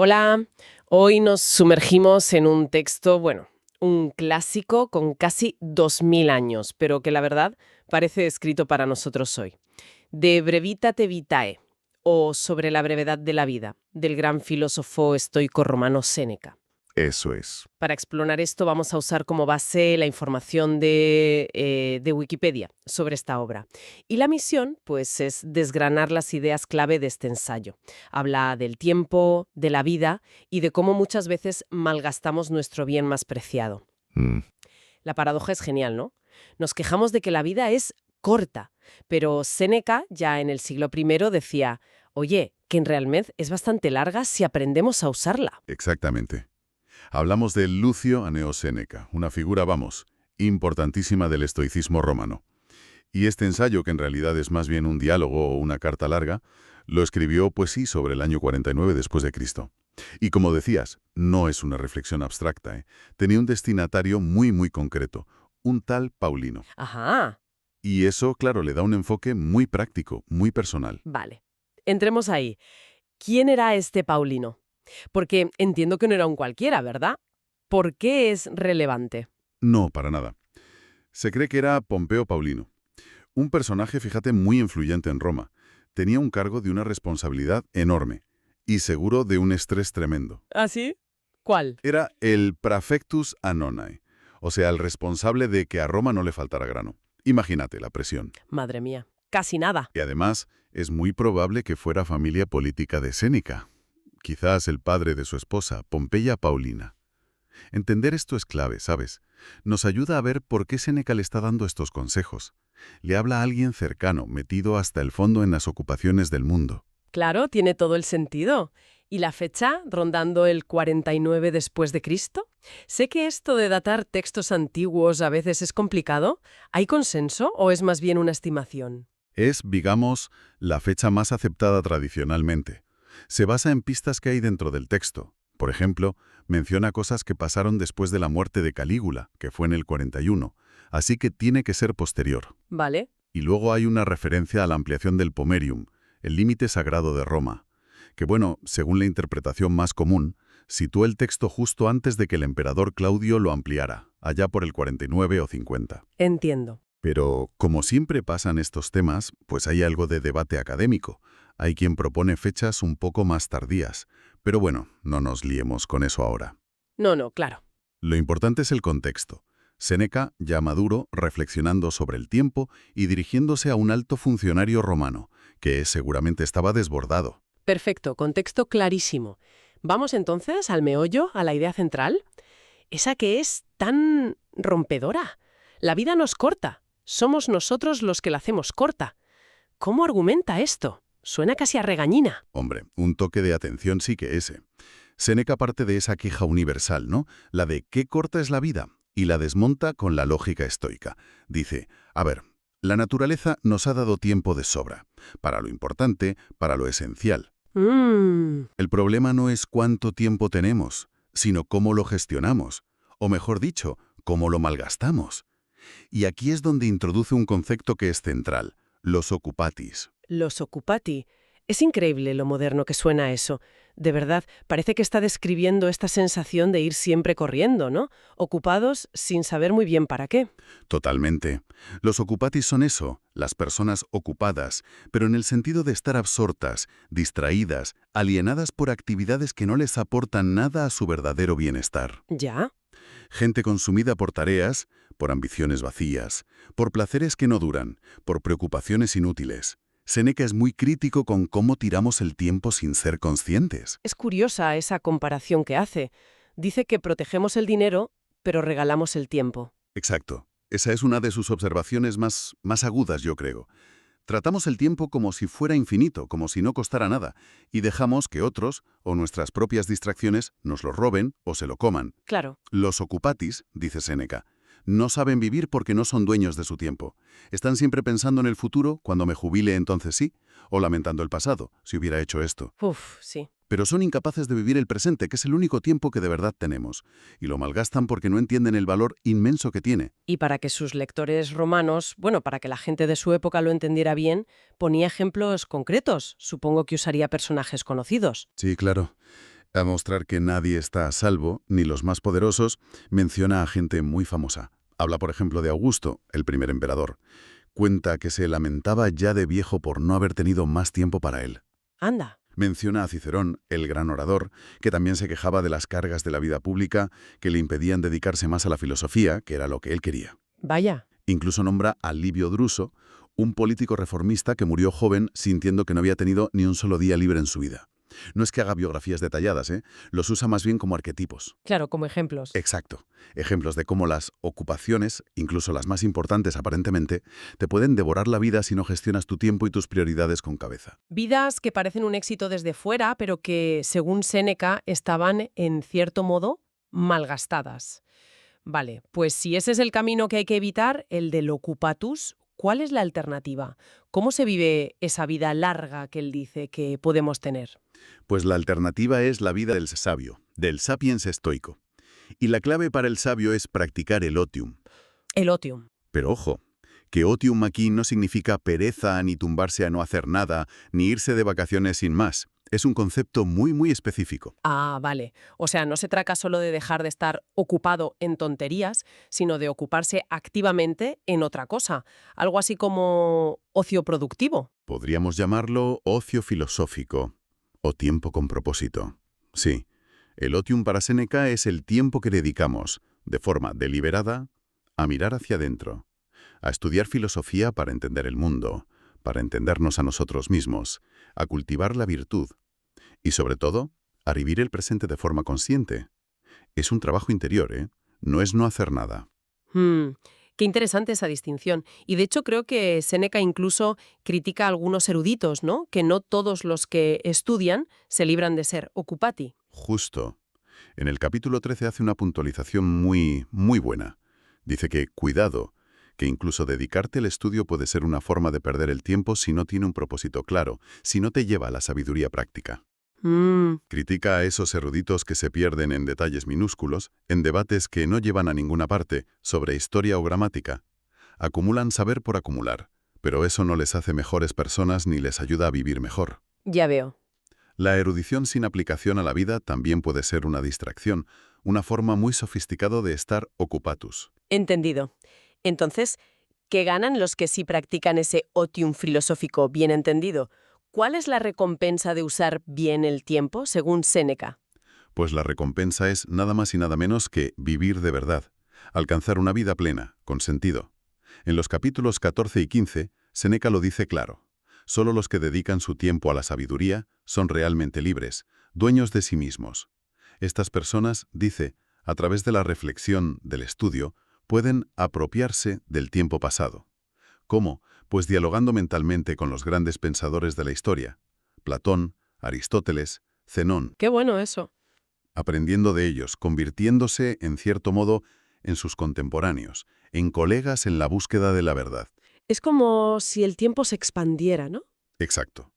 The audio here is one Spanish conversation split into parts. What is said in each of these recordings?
Hola, hoy nos sumergimos en un texto, bueno, un clásico con casi 2000 años, pero que la verdad parece escrito para nosotros hoy. De Brevitate Vitae, o Sobre la brevedad de la vida, del gran filósofo estoico romano Séneca. Eso es. Para explorar esto vamos a usar como base la información de Wikipedia sobre esta obra. Y la misión, pues, es desgranar las ideas clave de este ensayo. Habla del tiempo, de la vida y de cómo muchas veces malgastamos nuestro bien más preciado. Mm, La paradoja es genial, ¿no? Nos quejamos de que la vida es corta, pero Séneca, ya en el siglo I, decía, oye, que en realidad es bastante larga si aprendemos a usarla. exactamente. Hablamos de Lucio Aneo Séneca, una figura, vamos, importantísima del estoicismo romano. Y este ensayo, que en realidad es más bien un diálogo o una carta larga, lo escribió, pues sí, sobre el año 49 después de Cristo. Y como decías, no es una reflexión abstracta, ¿eh? Tenía un destinatario muy concreto, un tal Paulino. Ajá. Y eso, claro, le da un enfoque muy práctico, muy personal. Vale. Entremos ahí. ¿Quién era este Paulino? Porque entiendo que no era un cualquiera, ¿verdad? ¿Por qué es relevante? No, para nada. Se cree que era Pompeo Paulino. Un personaje, fíjate, muy influyente en Roma. Tenía un cargo de una responsabilidad enorme y seguro de un estrés tremendo. ¿Ah, sí? ¿Cuál? Era el Prefectus Anonae, o sea, el responsable de que a Roma no le faltara grano. Imagínate la presión. Madre mía. Casi nada. Y además, es muy probable que fuera familia política de Séneca. Quizás el padre de su esposa, Pompeya Paulina. Entender esto es clave, ¿sabes? Nos ayuda a ver por qué Séneca le está dando estos consejos. Le habla a alguien cercano, metido hasta el fondo en las ocupaciones del mundo. Claro, tiene todo el sentido. ¿Y la fecha, rondando el 49 después de Cristo? Sé que esto de datar textos antiguos a veces es complicado. ¿Hay consenso o es más bien una estimación? Es, digamos, la fecha más aceptada tradicionalmente. Se basa en pistas que hay dentro del texto. Por ejemplo, menciona cosas que pasaron después de la muerte de Calígula, que fue en el 41, así que tiene que ser posterior. Vale. Y luego hay una referencia a la ampliación del Pomerium, el límite sagrado de Roma, que bueno, según la interpretación más común, situó el texto justo antes de que el emperador Claudio lo ampliara, allá por el 49 o 50. Entiendo. Pero, como siempre pasa en estos temas, pues hay algo de debate académico. Hay quien propone fechas un poco más tardías. Pero bueno, no nos liemos con eso ahora. No, no, claro. Lo importante es el contexto. Séneca, ya maduro, reflexionando sobre el tiempo y dirigiéndose a un alto funcionario romano, que seguramente estaba desbordado. Perfecto, contexto clarísimo. Vamos entonces al meollo, a la idea central, esa que es tan rompedora. La vida nos corta, somos nosotros los que la hacemos corta. ¿Cómo argumenta esto? Suena casi a regañina. Hombre, un toque de atención sí que ese. Séneca parte de esa queja universal, ¿no? La de ¿qué corta es la vida? Y la desmonta con la lógica estoica. Dice, a ver, la naturaleza nos ha dado tiempo de sobra, para lo importante, para lo esencial. Mmm, El problema no es cuánto tiempo tenemos, sino cómo lo gestionamos, o mejor dicho, cómo lo malgastamos. Y aquí es donde introduce un concepto que es central, los occupatis. los occupati. Es increíble lo moderno que suena eso. De verdad, parece que está describiendo esta sensación de ir siempre corriendo, ¿no? Ocupados sin saber muy bien para qué. Totalmente. Los occupatis son eso, las personas ocupadas, pero en el sentido de estar absortas, distraídas, alienadas por actividades que no les aportan nada a su verdadero bienestar. ¿Ya? Gente consumida por tareas, por ambiciones vacías, por placeres que no duran, por preocupaciones inútiles. Séneca es muy crítico con cómo tiramos el tiempo sin ser conscientes. Es curiosa esa comparación que hace. Dice que protegemos el dinero, pero regalamos el tiempo. Exacto. Esa es una de sus observaciones más agudas, yo creo. Tratamos el tiempo como si fuera infinito, como si no costara nada, y dejamos que otros, o nuestras propias distracciones, nos lo roben o se lo coman. Claro. Los occupatis, dice Séneca, no saben vivir porque no son dueños de su tiempo. Están siempre pensando en el futuro, cuando me jubile entonces sí, o lamentando el pasado, si hubiera hecho esto. Uf, sí. Pero son incapaces de vivir el presente, que es el único tiempo que de verdad tenemos, y lo malgastan porque no entienden el valor inmenso que tiene. Y para que sus lectores romanos, bueno, para que la gente de su época lo entendiera bien, ponía ejemplos concretos. Supongo que usaría personajes conocidos. Sí, claro. A mostrar que nadie está a salvo, ni los más poderosos, menciona a gente muy famosa. Habla, por ejemplo, de Augusto, el primer emperador. Cuenta que se lamentaba ya de viejo por no haber tenido más tiempo para él. Anda. Menciona a Cicerón, el gran orador, que también se quejaba de las cargas de la vida pública que le impedían dedicarse más a la filosofía, que era lo que él quería. Vaya. Incluso nombra a Livio Druso, un político reformista que murió joven sintiendo que no había tenido ni un solo día libre en su vida. No es que haga biografías detalladas, ¿eh? Los usa más bien como arquetipos. Claro, como ejemplos. Exacto. Ejemplos de cómo las ocupaciones, incluso las más importantes aparentemente, te pueden devorar la vida si no gestionas tu tiempo y tus prioridades con cabeza. Vidas que parecen un éxito desde fuera, pero que, según Séneca, estaban, en cierto modo, malgastadas. Vale, pues si ese es el camino que hay que evitar, el del ocupatus, ¿cuál es la alternativa? ¿Cómo se vive esa vida larga que él dice que podemos tener? Pues la alternativa es la vida del sabio, del sapiens estoico. Y la clave para el sabio es practicar el otium. El otium. Pero ojo, que otium aquí no significa pereza, ni tumbarse a no hacer nada, ni irse de vacaciones sin más. Es un concepto muy específico. Ah, vale. O sea, no se trata solo de dejar de estar ocupado en tonterías, sino de ocuparse activamente en otra cosa. Algo así como ocio productivo. Podríamos llamarlo ocio filosófico o tiempo con propósito. Sí, el otium para Séneca es el tiempo que dedicamos, de forma deliberada, a mirar hacia adentro, a estudiar filosofía para entender el mundo, para entendernos a nosotros mismos, a cultivar la virtud y, sobre todo, a vivir el presente de forma consciente. Es un trabajo interior, ¿eh? No es no hacer nada. Qué interesante esa distinción. Y de hecho creo que Séneca incluso critica a algunos eruditos, ¿no? Que no todos los que estudian se libran de ser occupati. Justo. En el capítulo 13 hace una puntualización muy buena. Dice que, cuidado, que incluso dedicarte al estudio puede ser una forma de perder el tiempo si no tiene un propósito claro, si no te lleva a la sabiduría práctica. Critica a esos eruditos que se pierden en detalles minúsculos, en debates que no llevan a ninguna parte, sobre historia o gramática. Acumulan saber por acumular, pero eso no les hace mejores personas ni les ayuda a vivir mejor. Ya veo. La erudición sin aplicación a la vida también puede ser una distracción, una forma muy sofisticada de estar occupatus. Entendido. Entonces, ¿qué ganan los que sí practican ese otium filosófico bien entendido? ¿Cuál es la recompensa de usar bien el tiempo, según Séneca? Pues la recompensa es nada más y nada menos que vivir de verdad, alcanzar una vida plena, con sentido. En los capítulos 14 y 15, Séneca lo dice claro. Solo los que dedican su tiempo a la sabiduría son realmente libres, dueños de sí mismos. Estas personas, dice, a través de la reflexión, del estudio, pueden apropiarse del tiempo pasado. ¿Cómo? Pues dialogando mentalmente con los grandes pensadores de la historia, Platón, Aristóteles, Zenón, Qué bueno eso. aprendiendo de ellos, convirtiéndose, en cierto modo, en sus contemporáneos, en colegas en la búsqueda de la verdad. Es como si el tiempo se expandiera, ¿no? Exacto.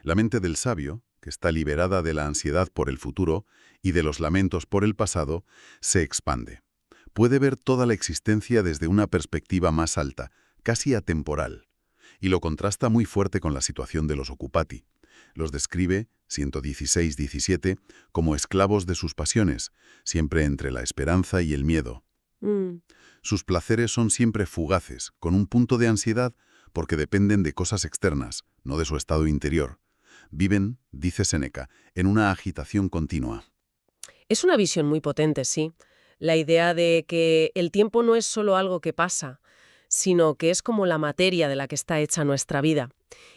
La mente del sabio, que está liberada de la ansiedad por el futuro y de los lamentos por el pasado, se expande. Puede ver toda la existencia desde una perspectiva más alta, casi atemporal, y lo contrasta muy fuerte con la situación de los occupati. Los describe, 116-17, como esclavos de sus pasiones, siempre entre la esperanza y el miedo. Sus placeres son siempre fugaces, con un punto de ansiedad porque dependen de cosas externas, no de su estado interior. Viven, dice Séneca, en una agitación continua. Es una visión muy potente, sí. La idea de que el tiempo no es solo algo que pasa, sino que es como la materia de la que está hecha nuestra vida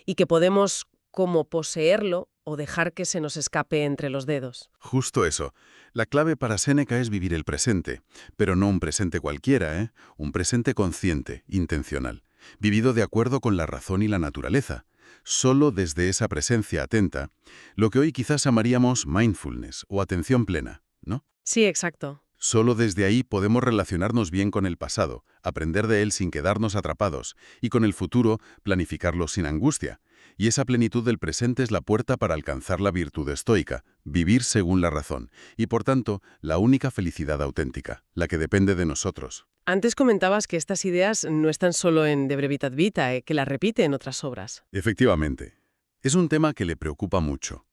y que podemos como poseerlo o dejar que se nos escape entre los dedos. Justo eso. La clave para Séneca es vivir el presente, pero no un presente cualquiera, ¿eh? Un presente consciente, intencional, vivido de acuerdo con la razón y la naturaleza. Solo desde esa presencia atenta, lo que hoy quizás llamaríamos mindfulness o atención plena, ¿no? Sí, exacto. Solo desde ahí podemos relacionarnos bien con el pasado, aprender de él sin quedarnos atrapados, y con el futuro planificarlo sin angustia. Y esa plenitud del presente es la puerta para alcanzar la virtud estoica, vivir según la razón, y por tanto, la única felicidad auténtica, la que depende de nosotros. Antes comentabas que estas ideas no están solo en De Brevitat Vitae, que las repite en otras obras. Efectivamente, es un tema que le preocupa mucho.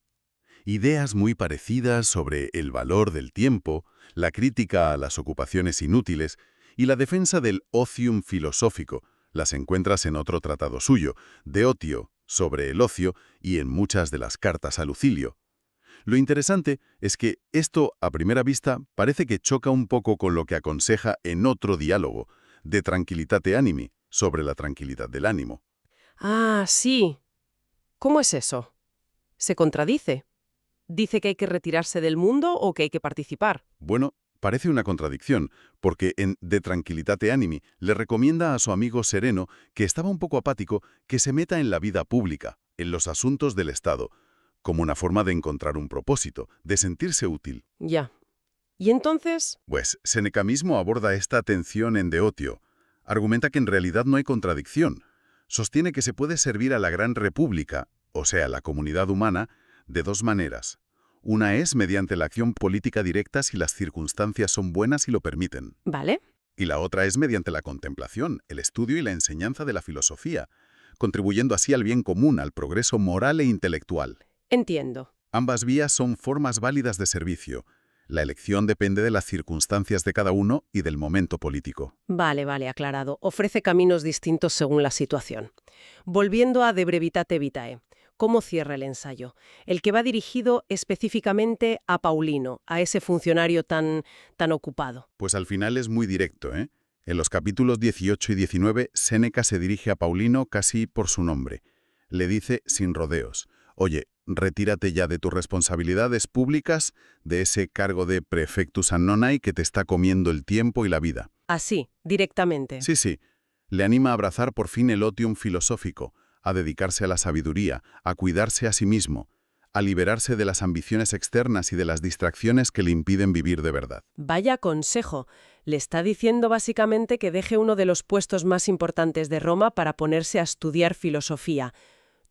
Ideas muy parecidas sobre el valor del tiempo, la crítica a las ocupaciones inútiles y la defensa del ocium filosófico las encuentras en otro tratado suyo, De Otio, sobre el ocio y en muchas de las cartas a Lucilio. Lo interesante es que esto, a primera vista, parece que choca un poco con lo que aconseja en otro diálogo, De Tranquilitate Animi, sobre la tranquilidad del ánimo. Ah, sí. ¿Cómo es eso? ¿Se contradice? ¿Dice que hay que retirarse del mundo o que hay que participar? Bueno, parece una contradicción, porque en De Tranquilitate Animi le recomienda a su amigo Sereno, que estaba un poco apático, que se meta en la vida pública, en los asuntos del Estado, como una forma de encontrar un propósito, de sentirse útil. Ya. ¿Y entonces? Pues Séneca mismo aborda esta tensión en De Otio. Argumenta que en realidad no hay contradicción. Sostiene que se puede servir a la gran república, o sea, la comunidad humana, de dos maneras. Una es mediante la acción política directa si las circunstancias son buenas y lo permiten. ¿Vale? Y la otra es mediante la contemplación, el estudio y la enseñanza de la filosofía, contribuyendo así al bien común, al progreso moral e intelectual. Entiendo. Ambas vías son formas válidas de servicio. La elección depende de las circunstancias de cada uno y del momento político. Vale, vale, aclarado. Ofrece caminos distintos según la situación. Volviendo a De Brevitate Vitae. ¿Cómo cierra el ensayo? El que va dirigido específicamente a Paulino, a ese funcionario tan ocupado. Pues al final es muy directo, ¿eh? En los capítulos 18 y 19, Séneca se dirige a Paulino casi por su nombre. Le dice sin rodeos: oye, retírate ya de tus responsabilidades públicas, de ese cargo de prefectus annonai que te está comiendo el tiempo y la vida. Así, directamente. Sí, sí. Le anima a abrazar por fin el otium filosófico, a dedicarse a la sabiduría, a cuidarse a sí mismo, a liberarse de las ambiciones externas y de las distracciones que le impiden vivir de verdad. Vaya consejo. Le está diciendo básicamente que deje uno de los puestos más importantes de Roma para ponerse a estudiar filosofía.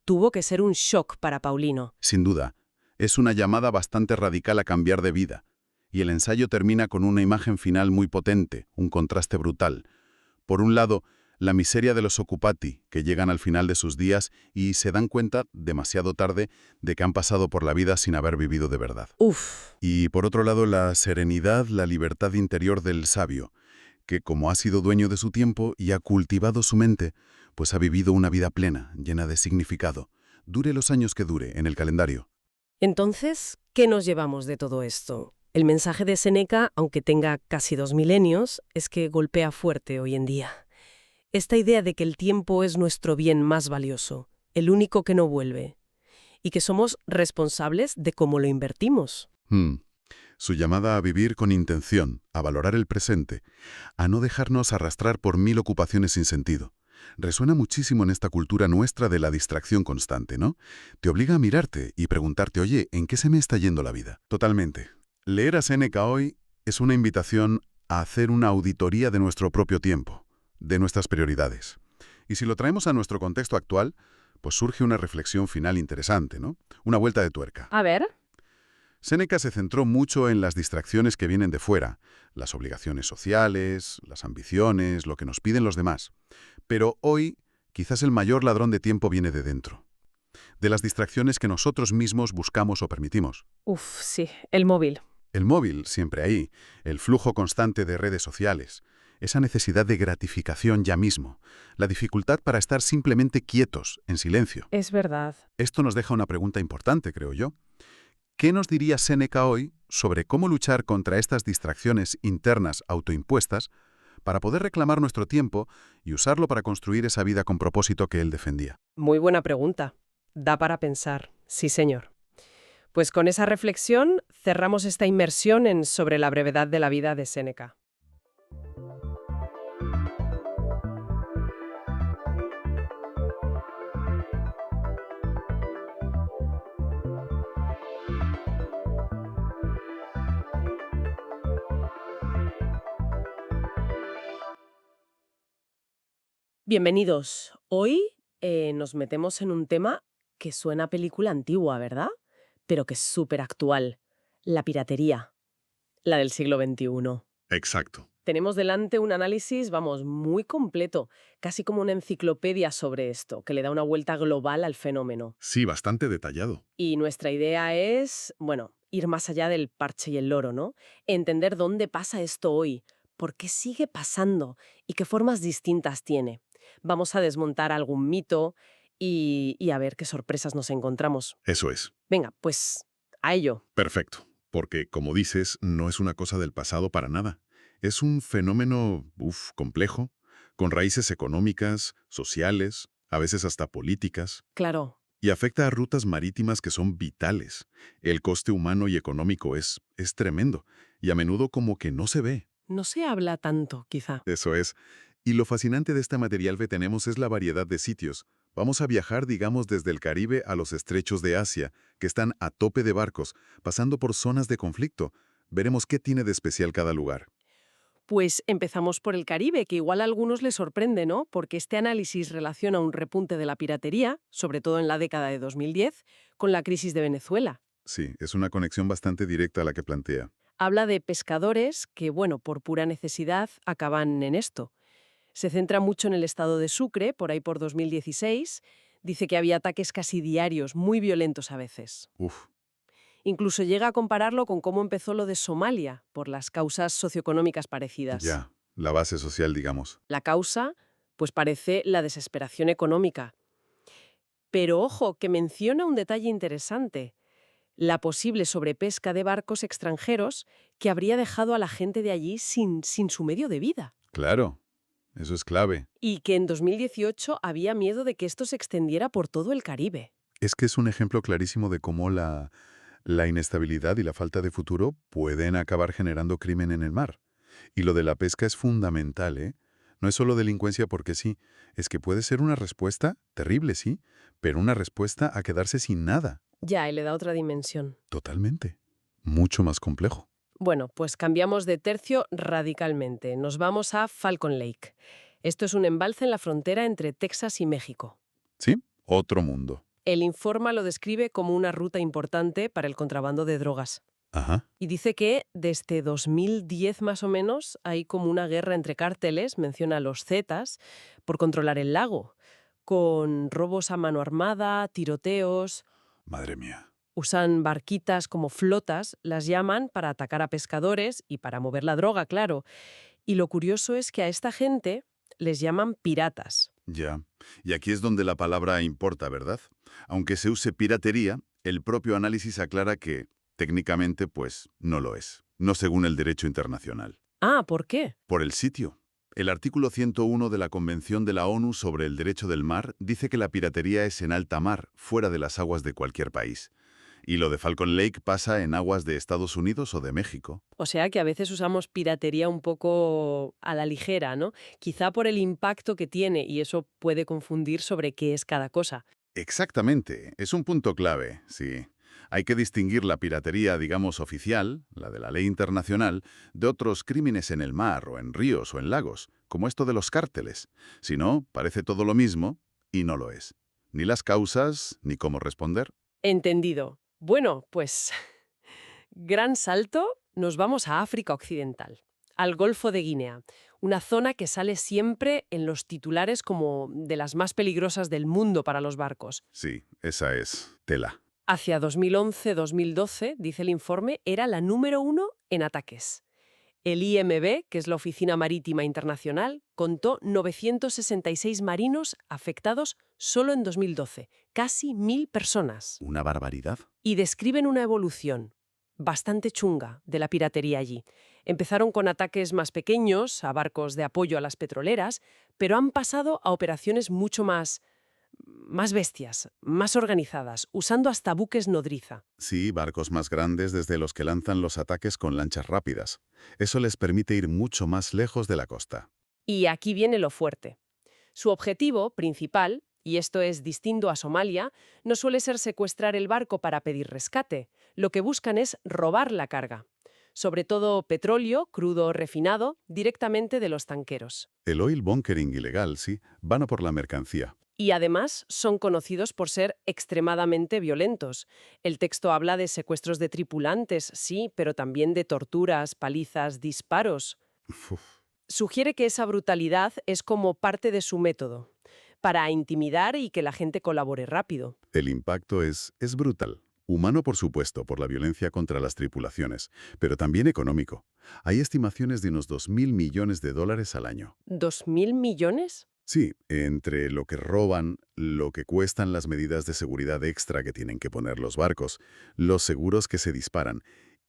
Tuvo que ser un shock para Paulino. Sin duda, es una llamada bastante radical a cambiar de vida, y el ensayo termina con una imagen final muy potente, un contraste brutal. Por un lado, la miseria de los occupati, que llegan al final de sus días y se dan cuenta, demasiado tarde, de que han pasado por la vida sin haber vivido de verdad. Uf. Y por otro lado, la serenidad, la libertad interior del sabio, que como ha sido dueño de su tiempo y ha cultivado su mente, pues ha vivido una vida plena, llena de significado, dure los años que dure en el calendario. Entonces, ¿qué nos llevamos de todo esto? El mensaje de Séneca, aunque tenga casi 2 milenios, es que golpea fuerte hoy en día. Esta idea de que el tiempo es nuestro bien más valioso, el único que no vuelve, y que somos responsables de cómo lo invertimos. Su llamada a vivir con intención, a valorar el presente, a no dejarnos arrastrar por mil ocupaciones sin sentido. Resuena muchísimo en esta cultura nuestra de la distracción constante, ¿no? Te obliga a mirarte y preguntarte, oye, ¿en qué se me está yendo la vida? Totalmente. Leer a Séneca hoy es una invitación a hacer una auditoría de nuestro propio tiempo, de nuestras prioridades. Y si lo traemos a nuestro contexto actual, pues surge una reflexión final interesante, ¿no? Una vuelta de tuerca. A ver. Séneca se centró mucho en las distracciones que vienen de fuera, las obligaciones sociales, las ambiciones, lo que nos piden los demás. Pero hoy, quizás el mayor ladrón de tiempo viene de dentro, de las distracciones que nosotros mismos buscamos o permitimos. Uf, sí, el móvil. El móvil, siempre ahí, el flujo constante de redes sociales, esa necesidad de gratificación ya mismo, la dificultad para estar simplemente quietos, en silencio. Es verdad. Esto nos deja una pregunta importante, creo yo. ¿Qué nos diría Séneca hoy sobre cómo luchar contra estas distracciones internas autoimpuestas para poder reclamar nuestro tiempo y usarlo para construir esa vida con propósito que él defendía? Muy buena pregunta. Da para pensar. Sí, señor. Pues con esa reflexión cerramos esta inmersión en Sobre la brevedad de la vida de Séneca. Bienvenidos. Hoy nos metemos en un tema que suena a película antigua, ¿verdad? Pero que es súper actual. La piratería. La del siglo XXI. Exacto. Tenemos delante un análisis, vamos, muy completo, casi como una enciclopedia sobre esto, que le da una vuelta global al fenómeno. Sí, bastante detallado. Y nuestra idea es, bueno, ir más allá del parche y el loro, ¿no? Entender dónde pasa esto hoy, por qué sigue pasando y qué formas distintas tiene. Vamos a desmontar algún mito y a ver qué sorpresas nos encontramos. Eso es. Venga, pues a ello. Perfecto. Porque, como dices, no es una cosa del pasado para nada. Es un fenómeno, complejo, con raíces económicas, sociales, a veces hasta políticas, Claro. y afecta a rutas marítimas que son vitales. El coste humano y económico es tremendo, y a menudo como que no se ve. No se habla tanto, quizá. Eso es. Y lo fascinante de este material que tenemos es la variedad de sitios. Vamos a viajar, digamos, desde el Caribe a los estrechos de Asia, que están a tope de barcos, pasando por zonas de conflicto. Veremos qué tiene de especial cada lugar. Pues empezamos por el Caribe, que igual a algunos les sorprende, ¿no? Porque este análisis relaciona un repunte de la piratería, sobre todo en la década de 2010, con la crisis de Venezuela. Sí, es una conexión bastante directa a la que plantea. Habla de pescadores que, bueno, por pura necesidad acaban en esto. Se centra mucho en el estado de Sucre, por ahí por 2016. Dice que había ataques casi diarios, muy violentos a veces. Uf, Incluso llega a compararlo con cómo empezó lo de Somalia, por las causas socioeconómicas parecidas. ya, la base social, digamos. La causa, pues parece la desesperación económica. Pero ojo, que menciona un detalle interesante, la posible sobrepesca de barcos extranjeros que habría dejado a la gente de allí sin su medio de vida. Claro, eso es clave. Y que en 2018 había miedo de que esto se extendiera por todo el Caribe. Es que es un ejemplo clarísimo de cómo la inestabilidad y la falta de futuro pueden acabar generando crimen en el mar. Y lo de la pesca es fundamental, ¿eh? No es solo delincuencia porque sí, es que puede ser una respuesta terrible, sí, pero una respuesta a quedarse sin nada. Ya, y le da otra dimensión. Totalmente. Mucho más complejo. Bueno, pues cambiamos de tercio radicalmente. Nos vamos a Falcon Lake. Esto es un embalse en la frontera entre Texas y México. ¿Sí? Otro mundo. El Informa lo describe como una ruta importante para el contrabando de drogas. Ajá. Y dice que desde 2010 más o menos hay como una guerra entre cárteles, menciona a los Zetas, por controlar el lago, con robos a mano armada, tiroteos, Madre mía. usan barquitas como flotas, las llaman para atacar a pescadores y para mover la droga, claro. Y lo curioso es que a esta gente les llaman piratas. Ya. Y aquí es donde la palabra importa, ¿verdad? Aunque se use piratería, el propio análisis aclara que, técnicamente, pues, no lo es. No según el derecho internacional. Ah, ¿por qué? Por el sitio. El artículo 101 de la Convención de la ONU sobre el Derecho del Mar dice que la piratería es en alta mar, fuera de las aguas de cualquier país. Y lo de Falcon Lake pasa en aguas de Estados Unidos o de México. O sea que a veces usamos piratería un poco a la ligera, ¿no? Quizá por el impacto que tiene y eso puede confundir sobre qué es cada cosa. Exactamente, es un punto clave, sí. Hay que distinguir la piratería, digamos, oficial, la de la ley internacional, de otros crímenes en el mar o en ríos o en lagos, como esto de los cárteles. Si no, parece todo lo mismo y no lo es. Ni las causas, ni cómo responder. Entendido. Bueno, pues gran salto, nos vamos a África Occidental, al Golfo de Guinea, una zona que sale siempre en los titulares como de las más peligrosas del mundo para los barcos. Sí, esa es tela. Hacia 2011-2012, dice el informe, era la número 1 en ataques. El IMB, que es la Oficina Marítima Internacional, contó 966 marinos afectados solo en 2012, casi 1000 personas. ¿Una barbaridad? Y describen una evolución bastante chunga de la piratería allí. Empezaron con ataques más pequeños, a barcos de apoyo a las petroleras, pero han pasado a operaciones mucho más bestias, más organizadas, usando hasta buques nodriza. Sí, barcos más grandes desde los que lanzan los ataques con lanchas rápidas. Eso les permite ir mucho más lejos de la costa. Y aquí viene lo fuerte. Su objetivo principal, y esto es distinto a Somalia, no suele ser secuestrar el barco para pedir rescate. Lo que buscan es robar la carga. Sobre todo petróleo, crudo o refinado, directamente de los tanqueros. El oil bunkering ilegal, sí, van a por la mercancía. Y además son conocidos por ser extremadamente violentos. El texto habla de secuestros de tripulantes, sí, pero también de torturas, palizas, disparos. Uf, Sugiere que esa brutalidad es como parte de su método, para intimidar y que la gente colabore rápido. El impacto es brutal. Humano, por supuesto, por la violencia contra las tripulaciones, pero también económico. Hay estimaciones de unos 2.000 millones de dólares al año. ¿2.000 millones? Sí, entre lo que roban, lo que cuestan las medidas de seguridad extra que tienen que poner los barcos, los seguros que se disparan.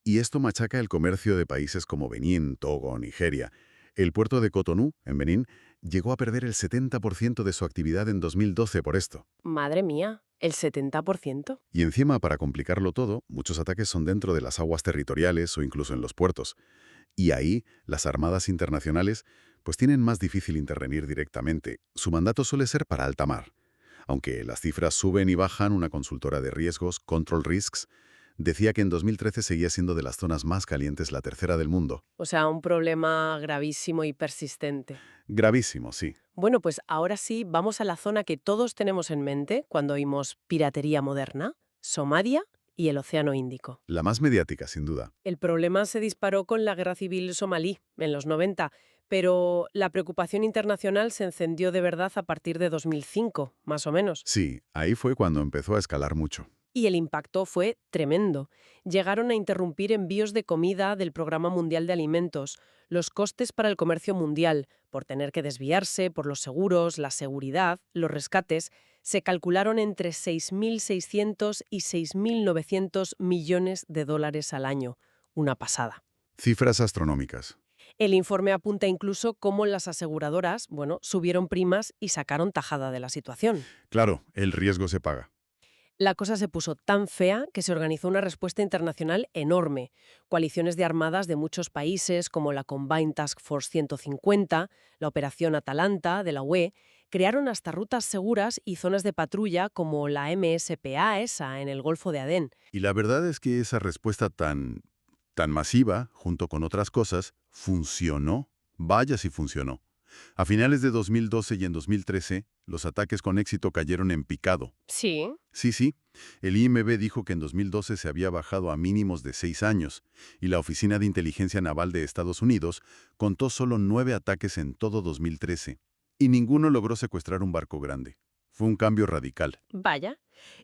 Y esto machaca el comercio de países como Benín, Togo o Nigeria. El puerto de Cotonú, en Benín, llegó a perder el 70% de su actividad en 2012 por esto. Madre mía, ¿el 70%? Y encima, para complicarlo todo, muchos ataques son dentro de las aguas territoriales o incluso en los puertos. Y ahí, las armadas internacionales pues tienen más difícil intervenir directamente. Su mandato suele ser para alta mar. Aunque las cifras suben y bajan, una consultora de riesgos, Control Risks, decía que en 2013 seguía siendo de las zonas más calientes la tercera del mundo. O sea, un problema gravísimo y persistente. Gravísimo, sí. Bueno, pues ahora sí, vamos a la zona que todos tenemos en mente cuando oímos piratería moderna, Somalia y el Océano Índico. La más mediática, sin duda. El problema se disparó con la guerra civil somalí en los 90, pero la preocupación internacional se encendió de verdad a partir de 2005, más o menos. Sí, ahí fue cuando empezó a escalar mucho. Y el impacto fue tremendo. Llegaron a interrumpir envíos de comida del Programa Mundial de Alimentos, los costes para el comercio mundial, por tener que desviarse, por los seguros, la seguridad, los rescates, se calcularon entre 6.600 y 6.900 millones de dólares al año. Una pasada. Cifras astronómicas. El informe apunta incluso cómo las aseguradoras, subieron primas y sacaron tajada de la situación. Claro, el riesgo se paga. La cosa se puso tan fea que se organizó una respuesta internacional enorme. Coaliciones de armadas de muchos países, como la Combined Task Force 150, la Operación Atalanta de la UE, crearon hasta rutas seguras y zonas de patrulla como la MSPA esa en el Golfo de Adén. Y la verdad es que esa respuesta tan masiva, junto con otras cosas, funcionó. Vaya si funcionó. A finales de 2012 y en 2013, los ataques con éxito cayeron en picado. Sí. Sí. El IMB dijo que en 2012 se había bajado a mínimos de 6 años y la Oficina de Inteligencia Naval de Estados Unidos contó solo 9 ataques en todo 2013 y ninguno logró secuestrar un barco grande. Fue un cambio radical. Vaya.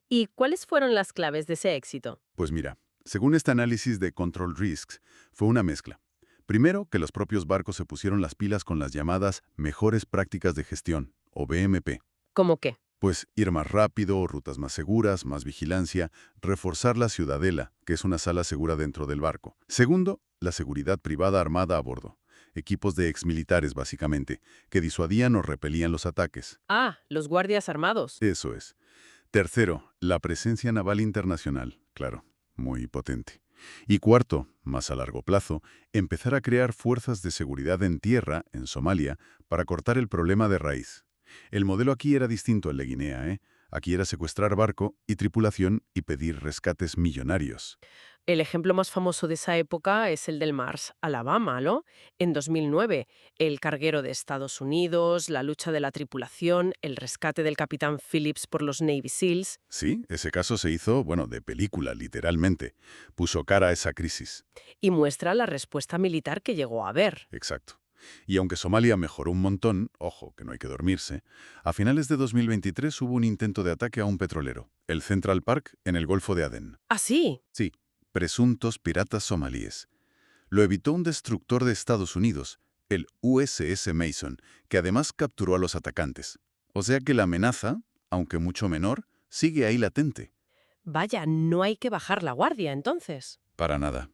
¿Y cuáles fueron las claves de ese éxito? Pues mira, según este análisis de Control Risks, fue una mezcla. Primero, que los propios barcos se pusieron las pilas con las llamadas mejores prácticas de gestión, o BMP. ¿Cómo qué? Pues ir más rápido, rutas más seguras, más vigilancia, reforzar la ciudadela, que es una sala segura dentro del barco. Segundo, la seguridad privada armada a bordo. Equipos de exmilitares, básicamente, que disuadían o repelían los ataques. Ah, los guardias armados. Eso es. Tercero, la presencia naval internacional, claro, muy potente. Y cuarto, más a largo plazo, empezar a crear fuerzas de seguridad en tierra, en Somalia, para cortar el problema de raíz. El modelo aquí era distinto al de Guinea, ¿eh? Aquí era secuestrar barco y tripulación y pedir rescates millonarios. El ejemplo más famoso de esa época es el del Mars Alabama, ¿no? En 2009, el carguero de Estados Unidos, la lucha de la tripulación, el rescate del capitán Phillips por los Navy SEALs. Sí, ese caso se hizo, de película, literalmente. Puso cara a esa crisis. Y muestra la respuesta militar que llegó a haber. Exacto. Y aunque Somalia mejoró un montón, ojo, que no hay que dormirse, a finales de 2023 hubo un intento de ataque a un petrolero, el Central Park, en el Golfo de Adén. ¿Ah, sí? Sí, presuntos piratas somalíes. Lo evitó un destructor de Estados Unidos, el USS Mason, que además capturó a los atacantes. O sea que la amenaza, aunque mucho menor, sigue ahí latente. Vaya, no hay que bajar la guardia, entonces. Para nada.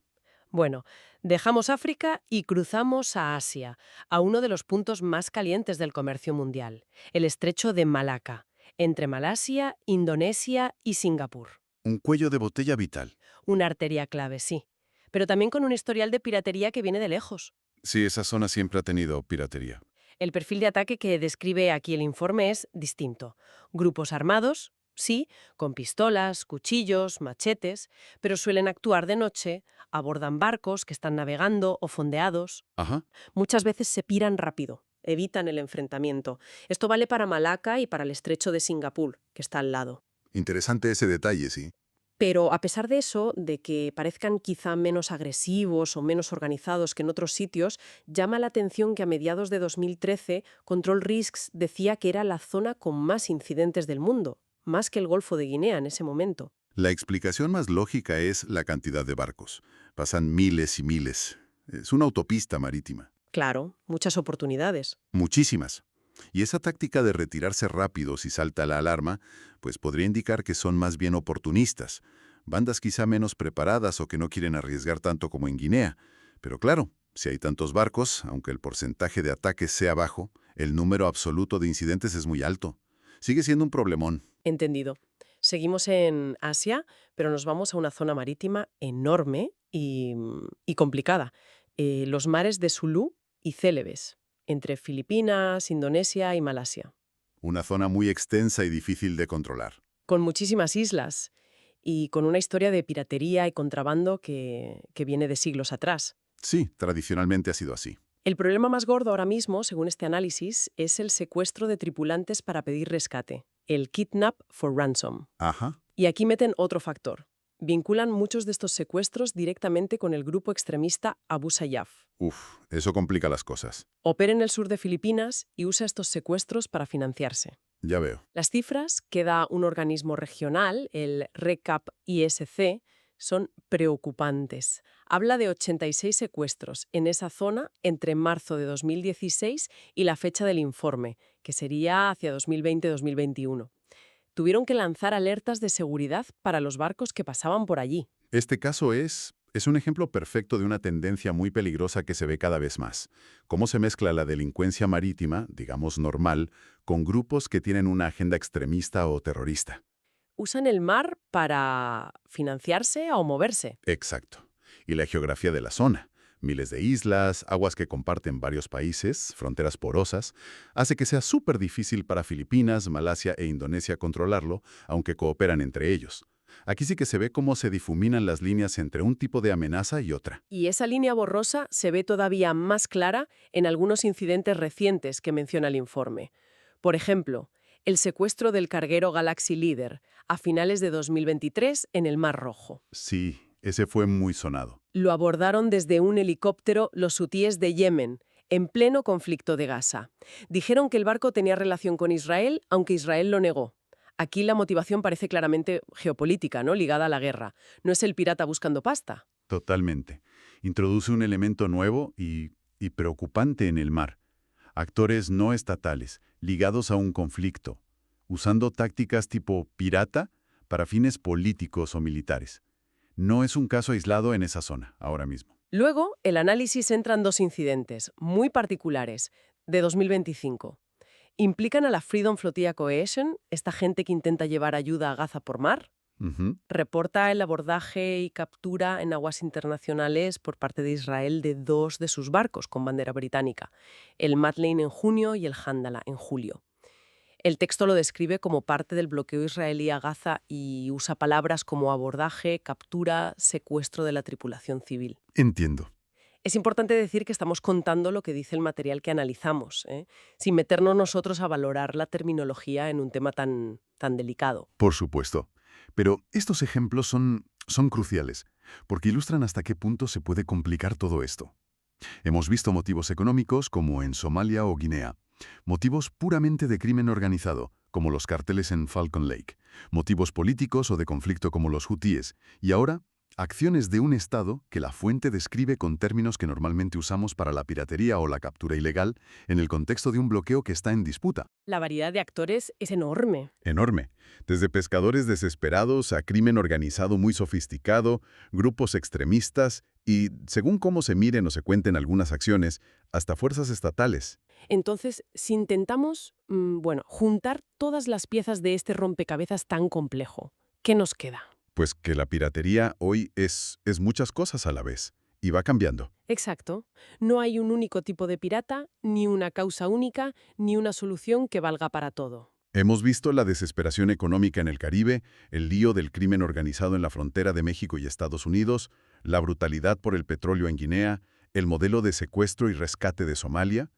Bueno, dejamos África y cruzamos a Asia, a uno de los puntos más calientes del comercio mundial, el estrecho de Malaca, entre Malasia, Indonesia y Singapur. Un cuello de botella vital. Una arteria clave, sí, pero también con un historial de piratería que viene de lejos. Sí, esa zona siempre ha tenido piratería. El perfil de ataque que describe aquí el informe es distinto. Grupos armados, sí, con pistolas, cuchillos, machetes, pero suelen actuar de noche, abordan barcos que están navegando o fondeados. Ajá. Muchas veces se piran rápido, evitan el enfrentamiento. Esto vale para Malaca y para el estrecho de Singapur, que está al lado. Interesante ese detalle, sí. Pero a pesar de eso, de que parezcan quizá menos agresivos o menos organizados que en otros sitios, llama la atención que a mediados de 2013 Control Risks decía que era la zona con más incidentes del mundo, más que el Golfo de Guinea en ese momento. La explicación más lógica es la cantidad de barcos. Pasan miles y miles. Es una autopista marítima. Claro, muchas oportunidades. Muchísimas. Y esa táctica de retirarse rápido si salta la alarma, pues podría indicar que son más bien oportunistas, bandas quizá menos preparadas o que no quieren arriesgar tanto como en Guinea. Pero claro, si hay tantos barcos, aunque el porcentaje de ataques sea bajo, el número absoluto de incidentes es muy alto. Sigue siendo un problemón. Entendido. Seguimos en Asia, pero nos vamos a una zona marítima enorme y complicada. Los mares de Sulu y Célebes, entre Filipinas, Indonesia y Malasia, Una zona muy extensa y difícil de controlar. con muchísimas islas y con una historia de piratería y contrabando que viene de siglos atrás. Sí, tradicionalmente ha sido así. El problema más gordo ahora mismo, según este análisis, es el secuestro de tripulantes para pedir rescate, el kidnap for ransom. Ajá. Y aquí meten otro factor. Vinculan muchos de estos secuestros directamente con el grupo extremista Abu Sayyaf. Uf, eso complica las cosas. Opera en el sur de Filipinas y usa estos secuestros para financiarse. Ya veo. Las cifras que da un organismo regional, el RECAP ISC, son preocupantes. Habla de 86 secuestros en esa zona entre marzo de 2016 y la fecha del informe, que sería hacia 2020-2021. Tuvieron que lanzar alertas de seguridad para los barcos que pasaban por allí. Este caso es un ejemplo perfecto de una tendencia muy peligrosa que se ve cada vez más. Cómo se mezcla la delincuencia marítima, digamos normal, con grupos que tienen una agenda extremista o terrorista. Usan el mar para financiarse o moverse. Exacto. Y la geografía de la zona. Miles de islas, aguas que comparten varios países, fronteras porosas, hace que sea súper difícil para Filipinas, Malasia e Indonesia controlarlo, aunque cooperan entre ellos. Aquí sí que se ve cómo se difuminan las líneas entre un tipo de amenaza y otra. Y esa línea borrosa se ve todavía más clara en algunos incidentes recientes que menciona el informe. Por ejemplo, el secuestro del carguero Galaxy Leader a finales de 2023 en el Mar Rojo. Sí, ese fue muy sonado. Lo abordaron desde un helicóptero los hutíes de Yemen, en pleno conflicto de Gaza. Dijeron que el barco tenía relación con Israel, aunque Israel lo negó. Aquí la motivación parece claramente geopolítica, ¿no? Ligada a la guerra. No es el pirata buscando pasta. Totalmente. Introduce un elemento nuevo y preocupante en el mar. Actores no estatales, ligados a un conflicto, usando tácticas tipo pirata para fines políticos o militares. No es un caso aislado en esa zona, ahora mismo. Luego, el análisis entra en dos incidentes muy particulares, de 2025. Implican a la Freedom Flotilla Coalition, esta gente que intenta llevar ayuda a Gaza por mar. Ujú. Reporta el abordaje y captura en aguas internacionales por parte de Israel de dos de sus barcos con bandera británica, el Madeleine en junio y el Handala en julio. El texto lo describe como parte del bloqueo israelí a Gaza y usa palabras como abordaje, captura, secuestro de la tripulación civil. Entiendo. Es importante decir que estamos contando lo que dice el material que analizamos, sin meternos nosotros a valorar la terminología en un tema tan delicado. Por supuesto. Pero estos ejemplos son cruciales, porque ilustran hasta qué punto se puede complicar todo esto. Hemos visto motivos económicos, como en Somalia o Guinea. Motivos puramente de crimen organizado, como los cárteles en Falcon Lake. Motivos políticos o de conflicto, como los hutíes. Y ahora, acciones de un Estado que la fuente describe con términos que normalmente usamos para la piratería o la captura ilegal, en el contexto de un bloqueo que está en disputa. La variedad de actores es enorme. Enorme. Desde pescadores desesperados a crimen organizado muy sofisticado, grupos extremistas y, según cómo se miren o se cuenten algunas acciones, hasta fuerzas estatales. Entonces, si intentamos, juntar todas las piezas de este rompecabezas tan complejo, ¿qué nos queda? Pues que la piratería hoy es muchas cosas a la vez, y va cambiando. Exacto. No hay un único tipo de pirata, ni una causa única, ni una solución que valga para todo. Hemos visto la desesperación económica en el Caribe, el lío del crimen organizado en la frontera de México y Estados Unidos, la brutalidad por el petróleo en Guinea, el modelo de secuestro y rescate de Somalia,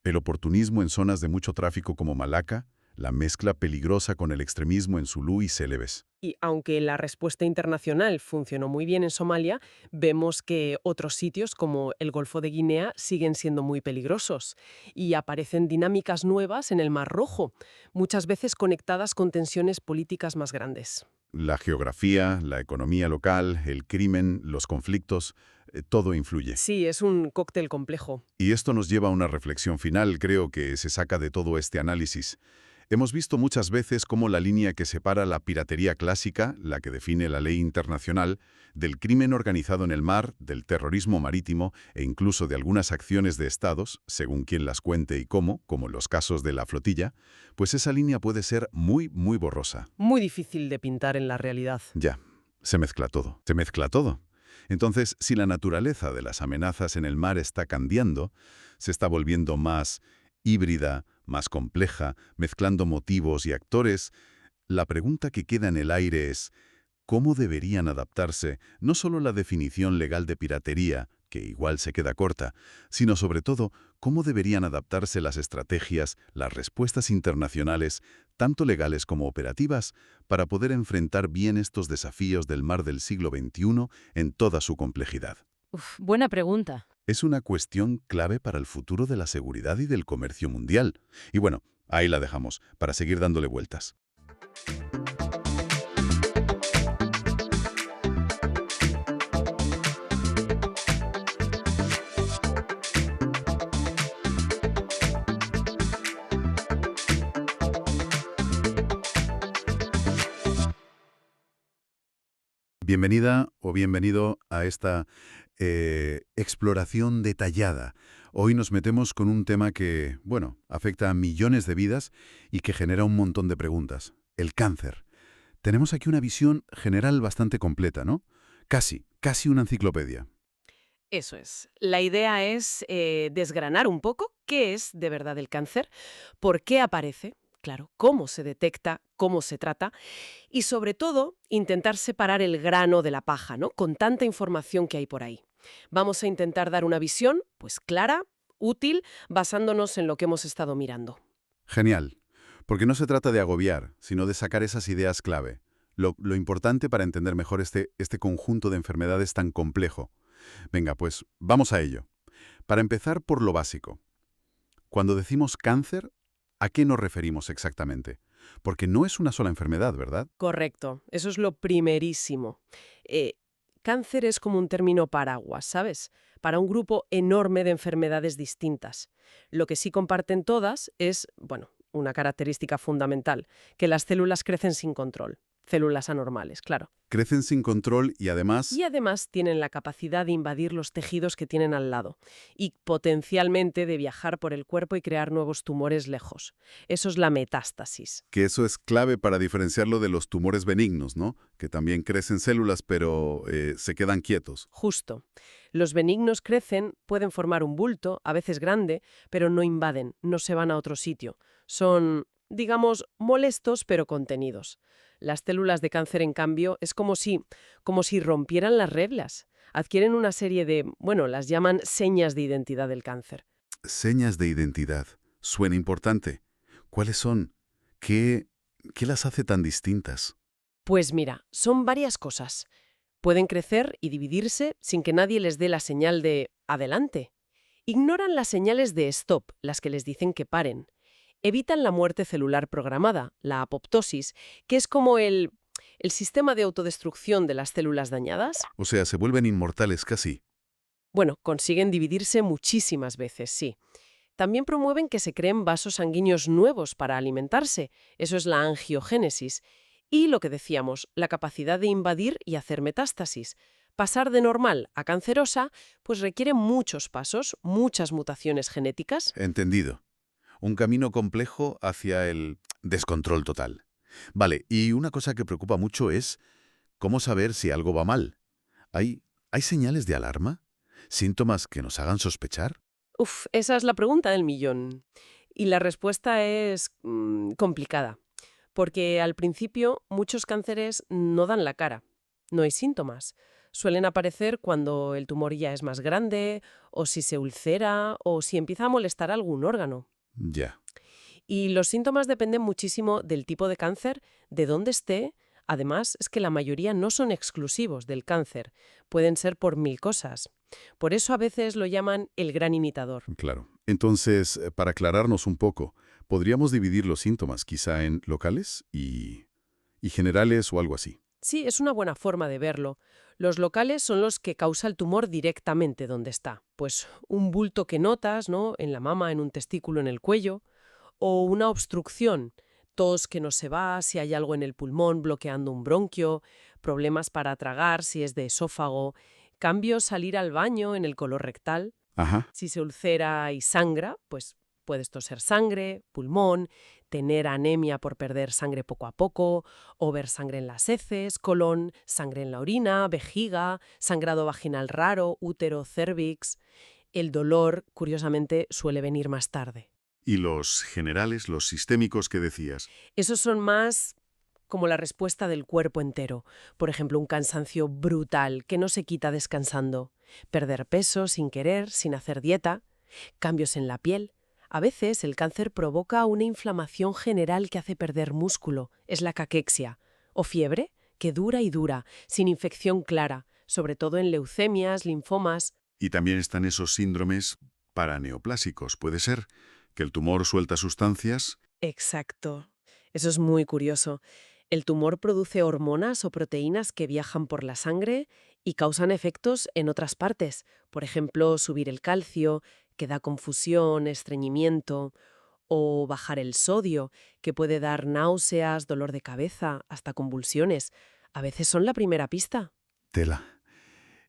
el oportunismo en zonas de mucho tráfico como Malaca, la mezcla peligrosa con el extremismo en Zulú y Celebes. Y aunque la respuesta internacional funcionó muy bien en Somalia, vemos que otros sitios como el Golfo de Guinea siguen siendo muy peligrosos y aparecen dinámicas nuevas en el Mar Rojo, muchas veces conectadas con tensiones políticas más grandes. La geografía, la economía local, el crimen, los conflictos, todo influye. Sí, es un cóctel complejo. Y esto nos lleva a una reflexión final, creo que se saca de todo este análisis. Hemos visto muchas veces cómo la línea que separa la piratería clásica, la que define la ley internacional, del crimen organizado en el mar, del terrorismo marítimo e incluso de algunas acciones de estados, según quien las cuente y cómo, como en los casos de la flotilla, pues esa línea puede ser muy, muy borrosa. Muy difícil de pintar en la realidad. Ya, se mezcla todo. Se mezcla todo. Entonces, si la naturaleza de las amenazas en el mar está cambiando, se está volviendo más híbrida, más compleja, mezclando motivos y actores, la pregunta que queda en el aire es ¿cómo deberían adaptarse no solo la definición legal de piratería, que igual se queda corta, sino sobre todo cómo deberían adaptarse las estrategias, las respuestas internacionales, tanto legales como operativas, para poder enfrentar bien estos desafíos del mar del siglo XXI en toda su complejidad? Uf, buena pregunta. Es una cuestión clave para el futuro de la seguridad y del comercio mundial. Y bueno, ahí la dejamos, para seguir dándole vueltas. Bienvenida o bienvenido a esta exploración detallada. Hoy nos metemos con un tema que, bueno, afecta a millones de vidas y que genera un montón de preguntas. El cáncer. Tenemos aquí una visión general bastante completa, ¿no? Casi una enciclopedia. Eso es. La idea es desgranar un poco qué es de verdad el cáncer, por qué aparece, claro, cómo se detecta, cómo se trata y sobre todo intentar separar el grano de la paja, ¿no? Con tanta información que hay por ahí. Vamos a intentar dar una visión, pues clara, útil, basándonos en lo que hemos estado mirando. Genial. Porque no se trata de agobiar, sino de sacar esas ideas clave. Lo importante para entender mejor este conjunto de enfermedades tan complejo. Venga, pues vamos a ello. Para empezar por lo básico. Cuando decimos cáncer, ¿a qué nos referimos exactamente? Porque no es una sola enfermedad, ¿verdad? Correcto, eso es lo primerísimo. Cáncer es como un término paraguas, ¿sabes? Para un grupo enorme de enfermedades distintas. Lo que sí comparten todas es, bueno, una característica fundamental, que las células crecen sin control. Células anormales, claro. Crecen sin control y además... Y además tienen la capacidad de invadir los tejidos que tienen al lado y potencialmente de viajar por el cuerpo y crear nuevos tumores lejos. Eso es la metástasis. Que eso es clave para diferenciarlo de los tumores benignos, ¿no? Que también crecen células, pero se quedan quietos. Justo. Los benignos crecen, pueden formar un bulto, a veces grande, pero no invaden, no se van a otro sitio. Son, digamos, molestos pero contenidos. Las células de cáncer, en cambio, es como si rompieran las reglas. Adquieren una serie de, bueno, las llaman señas de identidad del cáncer. Señas de identidad. Suena importante. ¿Cuáles son? ¿Qué las hace tan distintas? Pues mira, son varias cosas. Pueden crecer y dividirse sin que nadie les dé la señal de adelante. Ignoran las señales de stop, las que les dicen que paren. Evitan la muerte celular programada, la apoptosis, que es como el sistema de autodestrucción de las células dañadas. O sea, se vuelven inmortales casi. Bueno, consiguen dividirse muchísimas veces, sí. También promueven que se creen vasos sanguíneos nuevos para alimentarse. Eso es la angiogénesis. Y lo que decíamos, la capacidad de invadir y hacer metástasis. Pasar de normal a cancerosa, pues requiere muchos pasos, muchas mutaciones genéticas. Entendido. Un camino complejo hacia el descontrol total. Vale, y una cosa que preocupa mucho es cómo saber si algo va mal. ¿Hay señales de alarma? ¿Síntomas que nos hagan sospechar? Esa es la pregunta del millón. Y la respuesta es complicada. Porque al principio muchos cánceres no dan la cara. No hay síntomas. Suelen aparecer cuando el tumor ya es más grande, o si se ulcera, o si empieza a molestar algún órgano. Ya. Y los síntomas dependen muchísimo del tipo de cáncer, de dónde esté. Además, es que la mayoría no son exclusivos del cáncer, pueden ser por mil cosas. Por eso a veces lo llaman el gran imitador. Claro. Entonces, para aclararnos un poco, ¿podríamos dividir los síntomas quizá en locales y generales o algo así? Sí, es una buena forma de verlo. Los locales son los que causa el tumor directamente donde está. Pues un bulto que notas, ¿no? En la mama, en un testículo, en el cuello, o una obstrucción, tos que no se va, si hay algo en el pulmón bloqueando un bronquio, problemas para tragar si es de esófago, cambios salir al baño en el color rectal. Ajá. Si se ulcera y sangra, pues puedes toser sangre, pulmón, tener anemia por perder sangre poco a poco, o ver sangre en las heces, colon, sangre en la orina, vejiga, sangrado vaginal raro, útero, cérvix. El dolor, curiosamente, suele venir más tarde. ¿Y los generales, los sistémicos que decías? Esos son más como la respuesta del cuerpo entero. Por ejemplo, un cansancio brutal que no se quita descansando, perder peso sin querer, sin hacer dieta, cambios en la piel. A veces el cáncer provoca una inflamación general que hace perder músculo, es la caquexia, o fiebre, que dura y dura, sin infección clara, sobre todo en leucemias, linfomas. Y también están esos síndromes paraneoplásicos, ¿puede ser? Que el tumor suelta sustancias. Exacto. Eso es muy curioso. El tumor produce hormonas o proteínas que viajan por la sangre y causan efectos en otras partes. Por ejemplo, subir el calcio, que da confusión, estreñimiento, o bajar el sodio, que puede dar náuseas, dolor de cabeza, hasta convulsiones. A veces son la primera pista. Tela.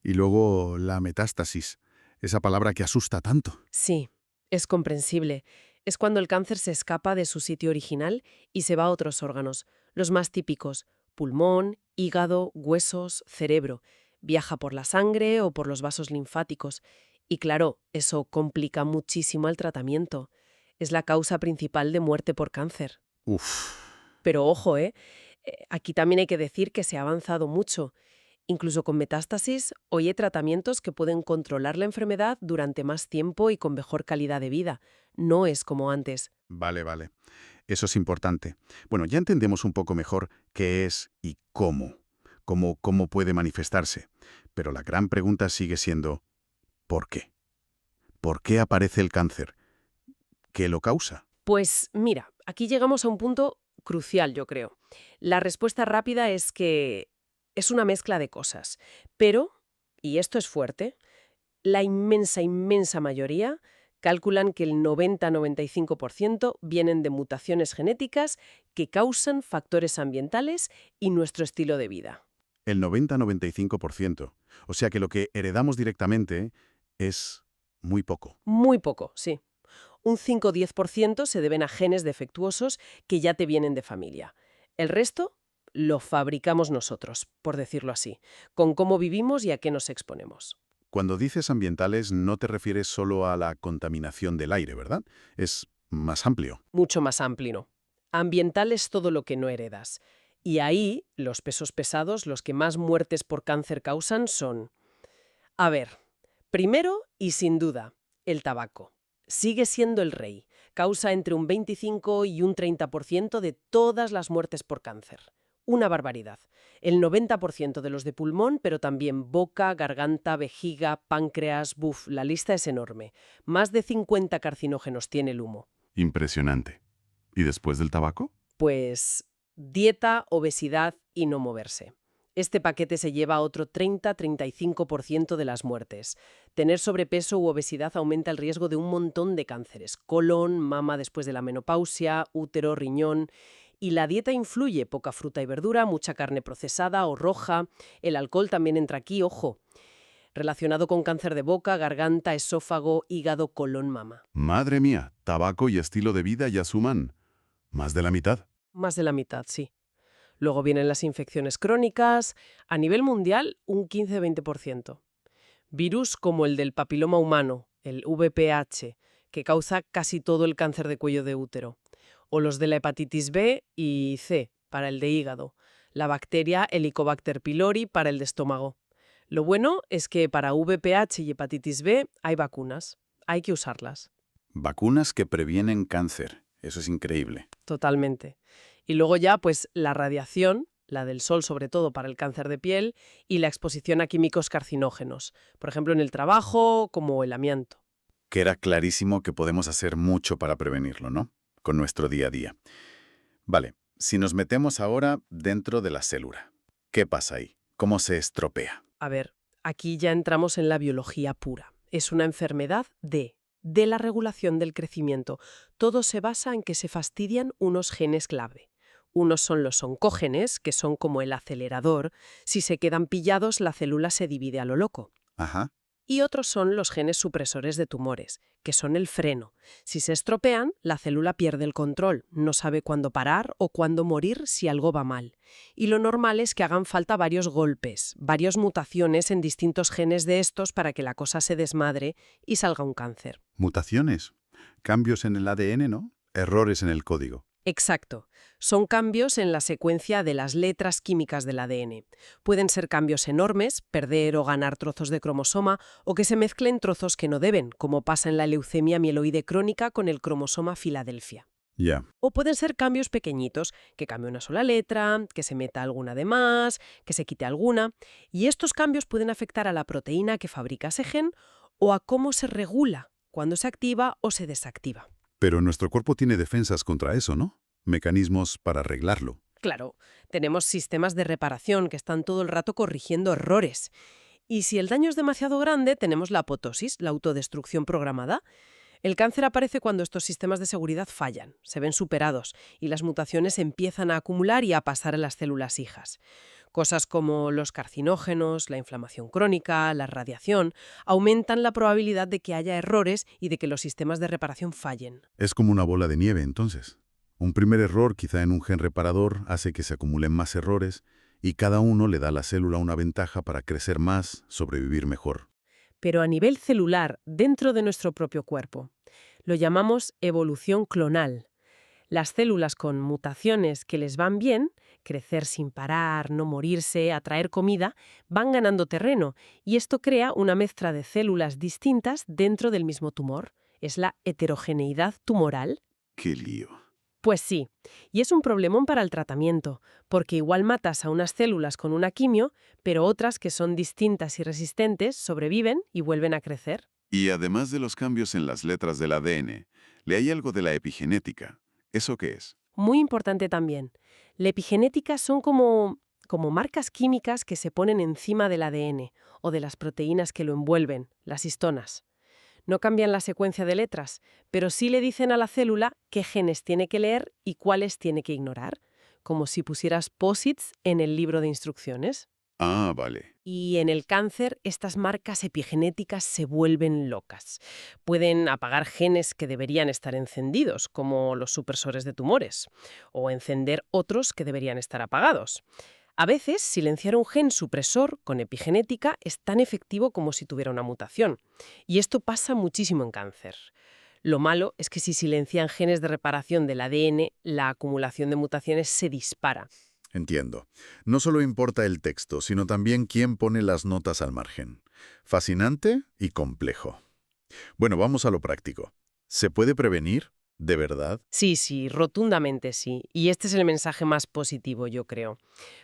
Y luego la metástasis, esa palabra que asusta tanto. Sí, es comprensible. Es cuando el cáncer se escapa de su sitio original y se va a otros órganos, los más típicos: pulmón, hígado, huesos, cerebro. Viaja por la sangre o por los vasos linfáticos. Y claro, eso complica muchísimo el tratamiento. Es la causa principal de muerte por cáncer. Uf. Pero ojo, aquí también hay que decir que se ha avanzado mucho. Incluso con metástasis, hoy hay tratamientos que pueden controlar la enfermedad durante más tiempo y con mejor calidad de vida. No es como antes. Vale, vale. Eso es importante. Bueno, ya entendemos un poco mejor qué es y cómo puede manifestarse. Pero la gran pregunta sigue siendo, ¿por qué? ¿Por qué aparece el cáncer? ¿Qué lo causa? Pues mira, aquí llegamos a un punto crucial, yo creo. La respuesta rápida es que es una mezcla de cosas. Pero, y esto es fuerte, la inmensa mayoría calculan que el 90-95% vienen de mutaciones genéticas que causan factores ambientales y nuestro estilo de vida. El 90-95%. O sea que lo que heredamos directamente es muy poco. Muy poco, sí. Un 5-10% se deben a genes defectuosos que ya te vienen de familia. El resto lo fabricamos nosotros, por decirlo así, con cómo vivimos y a qué nos exponemos. Cuando dices ambientales no te refieres solo a la contaminación del aire, ¿verdad? Es más amplio. Mucho más amplio. Ambiental es todo lo que no heredas. Y ahí, los pesos pesados, los que más muertes por cáncer causan son... A ver, primero y sin duda, el tabaco. Sigue siendo el rey. Causa entre un 25 y un 30% de todas las muertes por cáncer. Una barbaridad. El 90% de los de pulmón, pero también boca, garganta, vejiga, páncreas, la lista es enorme. Más de 50 carcinógenos tiene el humo. Impresionante. ¿Y después del tabaco? Pues dieta, obesidad y no moverse. Este paquete se lleva a otro 30-35% de las muertes. Tener sobrepeso u obesidad aumenta el riesgo de un montón de cánceres: colon, mama después de la menopausia, útero, riñón. Y la dieta influye: poca fruta y verdura, mucha carne procesada o roja. El alcohol también entra aquí, ojo. Relacionado con cáncer de boca, garganta, esófago, hígado, colon, mama. Madre mía, tabaco y estilo de vida ya suman más de la mitad. Más de la mitad, sí. Luego vienen las infecciones crónicas. A nivel mundial, un 15-20%. Virus como el del papiloma humano, el VPH, que causa casi todo el cáncer de cuello de útero. O los de la hepatitis B y C, para el de hígado. La bacteria Helicobacter pylori para el de estómago. Lo bueno es que para VPH y hepatitis B hay vacunas. Hay que usarlas. Vacunas que previenen cáncer. Eso es increíble. Totalmente. Y luego ya, pues la radiación, la del sol sobre todo para el cáncer de piel, y la exposición a químicos carcinógenos, por ejemplo en el trabajo, como el amianto. Queda clarísimo que podemos hacer mucho para prevenirlo, ¿no? Con nuestro día a día. Vale, si nos metemos ahora dentro de la célula, ¿qué pasa ahí? ¿Cómo se estropea? A ver, aquí ya entramos en la biología pura. Es una enfermedad de la regulación del crecimiento. Todo se basa en que se fastidian unos genes clave. Unos son los oncógenes, que son como el acelerador. Si se quedan pillados, la célula se divide a lo loco. Ajá. Y otros son los genes supresores de tumores, que son el freno. Si se estropean, la célula pierde el control, no sabe cuándo parar o cuándo morir si algo va mal. Y lo normal es que hagan falta varios golpes, varias mutaciones en distintos genes de estos para que la cosa se desmadre y salga un cáncer. Mutaciones, cambios en el ADN, ¿no? Errores en el código. Exacto. Son cambios en la secuencia de las letras químicas del ADN. Pueden ser cambios enormes, perder o ganar trozos de cromosoma, o que se mezclen trozos que no deben, como pasa en la leucemia mieloide crónica con el cromosoma Filadelfia. Ya. O pueden ser cambios pequeñitos, que cambie una sola letra, que se meta alguna de más, que se quite alguna. Y estos cambios pueden afectar a la proteína que fabrica ese gen o a cómo se regula, cuando se activa o se desactiva. Pero nuestro cuerpo tiene defensas contra eso, ¿no? Mecanismos para arreglarlo. Claro, tenemos sistemas de reparación que están todo el rato corrigiendo errores. Y si el daño es demasiado grande, tenemos la apoptosis, la autodestrucción programada. El cáncer aparece cuando estos sistemas de seguridad fallan, se ven superados y las mutaciones empiezan a acumular y a pasar a las células hijas. Cosas como los carcinógenos, la inflamación crónica, la radiación, aumentan la probabilidad de que haya errores y de que los sistemas de reparación fallen. Es como una bola de nieve, entonces. Un primer error, quizá en un gen reparador, hace que se acumulen más errores y cada uno le da a la célula una ventaja para crecer más, sobrevivir mejor. Pero a nivel celular, dentro de nuestro propio cuerpo. Lo llamamos evolución clonal. Las células con mutaciones que les van bien, crecer sin parar, no morirse, atraer comida, van ganando terreno y esto crea una mezcla de células distintas dentro del mismo tumor. Es la heterogeneidad tumoral. ¡Qué lío! Pues sí, y es un problemón para el tratamiento, porque igual matas a unas células con una quimio, pero otras que son distintas y resistentes sobreviven y vuelven a crecer. Y además de los cambios en las letras del ADN, ¿le hay algo de la epigenética? ¿Eso qué es? Muy importante también. La epigenética son como marcas químicas que se ponen encima del ADN o de las proteínas que lo envuelven, las histonas. No cambian la secuencia de letras, pero sí le dicen a la célula qué genes tiene que leer y cuáles tiene que ignorar, como si pusieras posits en el libro de instrucciones. Ah, vale. Y en el cáncer, estas marcas epigenéticas se vuelven locas. Pueden apagar genes que deberían estar encendidos, como los supresores de tumores, o encender otros que deberían estar apagados. A veces, silenciar un gen supresor con epigenética es tan efectivo como si tuviera una mutación. Y esto pasa muchísimo en cáncer. Lo malo es que si silencian genes de reparación del ADN, la acumulación de mutaciones se dispara. Entiendo. No solo importa el texto, sino también quién pone las notas al margen. Fascinante y complejo. Bueno, vamos a lo práctico. ¿Se puede prevenir? ¿De verdad? Sí, rotundamente sí. Y este es el mensaje más positivo, yo creo.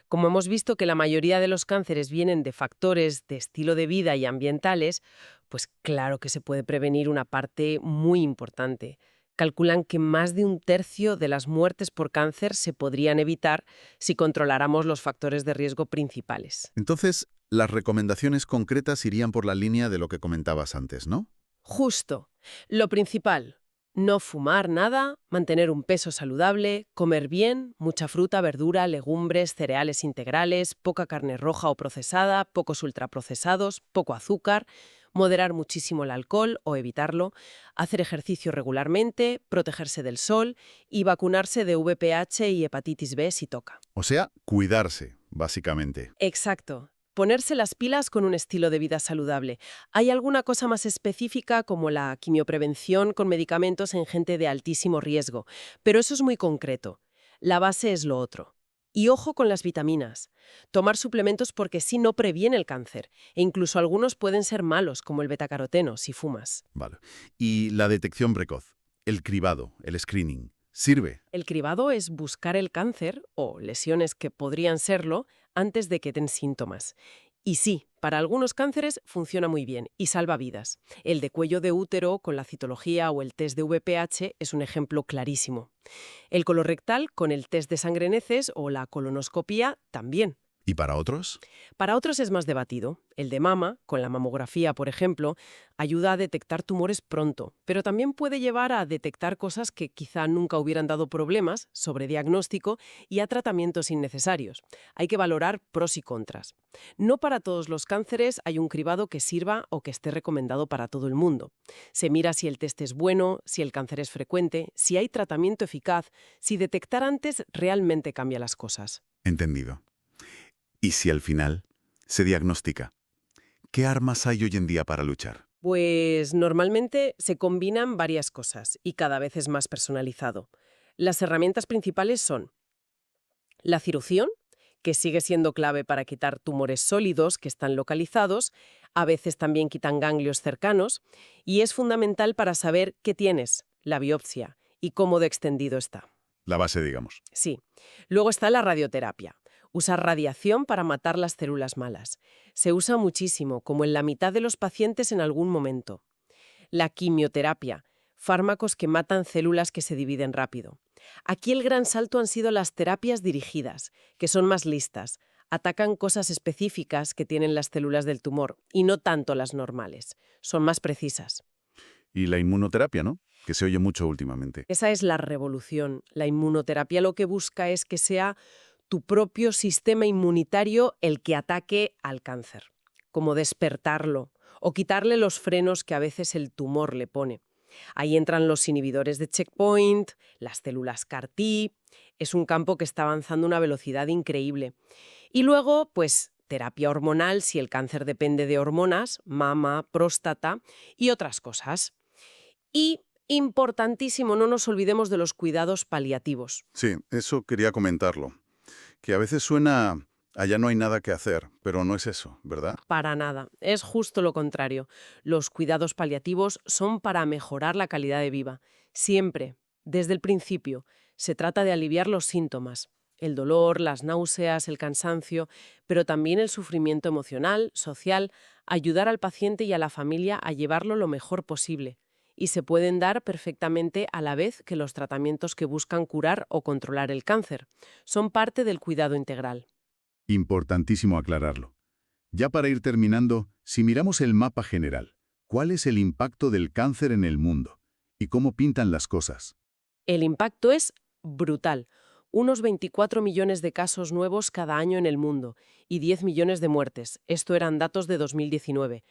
Como hemos visto que la mayoría de los cánceres vienen de factores de estilo de vida y ambientales, pues claro que se puede prevenir una parte muy importante. Calculan que más de un tercio de las muertes por cáncer se podrían evitar si controláramos los factores de riesgo principales. Entonces, las recomendaciones concretas irían por la línea de lo que comentabas antes, ¿no? Justo. Lo principal. No fumar nada, mantener un peso saludable, comer bien, mucha fruta, verdura, legumbres, cereales integrales, poca carne roja o procesada, pocos ultraprocesados, poco azúcar, moderar muchísimo el alcohol o evitarlo, hacer ejercicio regularmente, protegerse del sol y vacunarse de VPH y hepatitis B si toca. O sea, cuidarse, básicamente. Exacto. Ponerse las pilas con un estilo de vida saludable. ¿Hay alguna cosa más específica como la quimioprevención con medicamentos en gente de altísimo riesgo? Pero eso es muy concreto. La base es lo otro. Y ojo con las vitaminas. Tomar suplementos porque sí no previene el cáncer. E incluso algunos pueden ser malos, como el betacaroteno, si fumas. Vale. Y la detección precoz, el cribado, el screening. Sirve. El cribado es buscar el cáncer o lesiones que podrían serlo antes de que den síntomas. Y sí, para algunos cánceres funciona muy bien y salva vidas. El de cuello de útero con la citología o el test de VPH es un ejemplo clarísimo. El colorectal con el test de sangre en heces o la colonoscopía también. ¿Y para otros? Para otros es más debatido. El de mama, con la mamografía, por ejemplo, ayuda a detectar tumores pronto, pero también puede llevar a detectar cosas que quizá nunca hubieran dado problemas, sobre diagnóstico y a tratamientos innecesarios. Hay que valorar pros y contras. No para todos los cánceres hay un cribado que sirva o que esté recomendado para todo el mundo. Se mira si el test es bueno, si el cáncer es frecuente, si hay tratamiento eficaz, si detectar antes realmente cambia las cosas. Entendido. ¿Y si al final se diagnostica? ¿Qué armas hay hoy en día para luchar? Pues normalmente se combinan varias cosas y cada vez es más personalizado. Las herramientas principales son la cirugía, que sigue siendo clave para quitar tumores sólidos que están localizados, a veces también quitan ganglios cercanos, y es fundamental para saber qué tienes, la biopsia, y cómo de extendido está. La base, digamos. Sí. Luego está la radioterapia. Usar radiación para matar las células malas. Se usa muchísimo, como en la mitad de los pacientes en algún momento. La quimioterapia. Fármacos que matan células que se dividen rápido. Aquí el gran salto han sido las terapias dirigidas, que son más listas. Atacan cosas específicas que tienen las células del tumor, y no tanto las normales. Son más precisas. Y la inmunoterapia, ¿no? Que se oye mucho últimamente. Esa es la revolución. La inmunoterapia lo que busca es que sea tu propio sistema inmunitario el que ataque al cáncer, como despertarlo o quitarle los frenos que a veces el tumor le pone. Ahí entran los inhibidores de checkpoint, las células CAR-T. Es un campo que está avanzando a una velocidad increíble. Y luego, pues, terapia hormonal si el cáncer depende de hormonas, mama, próstata y otras cosas. Y importantísimo, no nos olvidemos de los cuidados paliativos. Sí, eso quería comentarlo. Que a veces suena a ya no hay nada que hacer, pero no es eso, ¿verdad? Para nada, es justo lo contrario. Los cuidados paliativos son para mejorar la calidad de vida. Siempre, desde el principio, se trata de aliviar los síntomas. El dolor, las náuseas, el cansancio, pero también el sufrimiento emocional, social, ayudar al paciente y a la familia a llevarlo lo mejor posible. Y se pueden dar perfectamente a la vez que los tratamientos que buscan curar o controlar el cáncer. Son parte del cuidado integral. Importantísimo aclararlo. Ya para ir terminando, si miramos el mapa general, ¿cuál es el impacto del cáncer en el mundo? ¿Y cómo pintan las cosas? El impacto es brutal. Unos 24 millones de casos nuevos cada año en el mundo y 10 millones de muertes. Esto eran datos de 2019.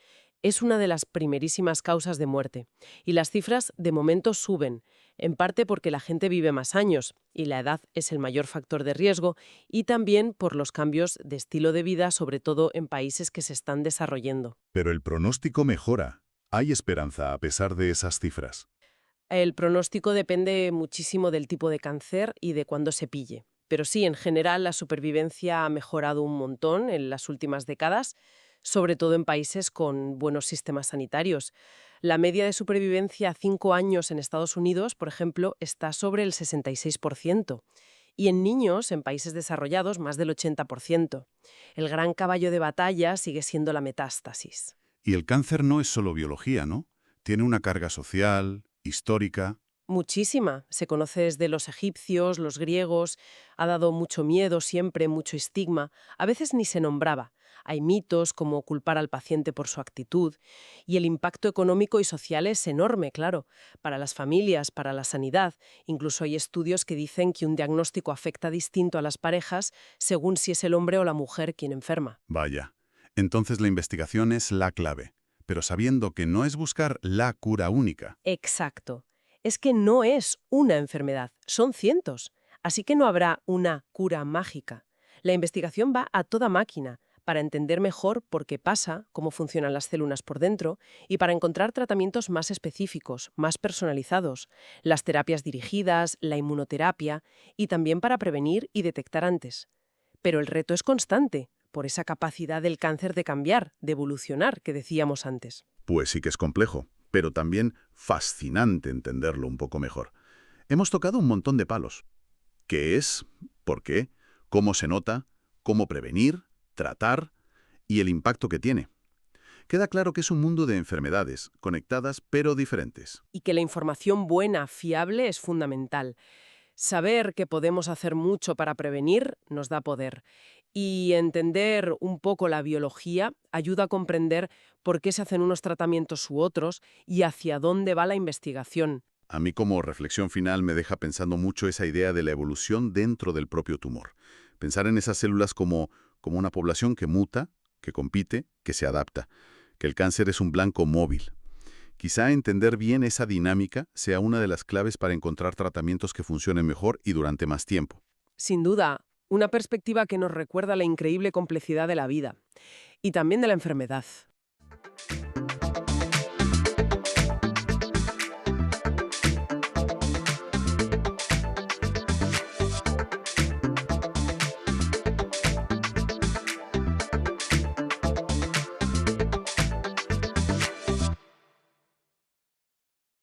Es una de las primerísimas causas de muerte. Y las cifras de momento suben, en parte porque la gente vive más años y la edad es el mayor factor de riesgo, y también por los cambios de estilo de vida, sobre todo en países que se están desarrollando. Pero el pronóstico mejora. Hay esperanza a pesar de esas cifras. El pronóstico depende muchísimo del tipo de cáncer y de cuándo se pille. Pero sí, en general, la supervivencia ha mejorado un montón en las últimas décadas, sobre todo en países con buenos sistemas sanitarios. La media de supervivencia a 5 años en Estados Unidos, por ejemplo, está sobre el 66%. Y en niños, en países desarrollados, más del 80%. El gran caballo de batalla sigue siendo la metástasis. Y el cáncer no es solo biología, ¿no? Tiene una carga social, histórica. Muchísima. Se conoce desde los egipcios, los griegos, ha dado mucho miedo siempre, mucho estigma. A veces ni se nombraba. Hay mitos como culpar al paciente por su actitud. Y el impacto económico y social es enorme, claro, para las familias, para la sanidad. Incluso hay estudios que dicen que un diagnóstico afecta distinto a las parejas según si es el hombre o la mujer quien enferma. Vaya. Entonces la investigación es la clave, pero sabiendo que no es buscar la cura única. Exacto. Es que no es una enfermedad, son cientos. Así que no habrá una cura mágica. La investigación va a toda máquina para entender mejor por qué pasa, cómo funcionan las células por dentro y para encontrar tratamientos más específicos, más personalizados, las terapias dirigidas, la inmunoterapia y también para prevenir y detectar antes. Pero el reto es constante, por esa capacidad del cáncer de cambiar, de evolucionar que decíamos antes. Pues sí que es complejo, pero también fascinante entenderlo un poco mejor. Hemos tocado un montón de palos. ¿Qué es? ¿Por qué? ¿Cómo se nota? ¿Cómo prevenir? ¿Tratar? Y el impacto que tiene. Queda claro que es un mundo de enfermedades, conectadas pero diferentes. Y que la información buena, fiable, es fundamental. Saber que podemos hacer mucho para prevenir nos da poder. Y entender un poco la biología ayuda a comprender por qué se hacen unos tratamientos u otros y hacia dónde va la investigación. A mí como reflexión final me deja pensando mucho esa idea de la evolución dentro del propio tumor. Pensar en esas células como una población que muta, que compite, que se adapta, que el cáncer es un blanco móvil. Quizá entender bien esa dinámica sea una de las claves para encontrar tratamientos que funcionen mejor y durante más tiempo. Sin duda, una perspectiva que nos recuerda la increíble complejidad de la vida y también de la enfermedad.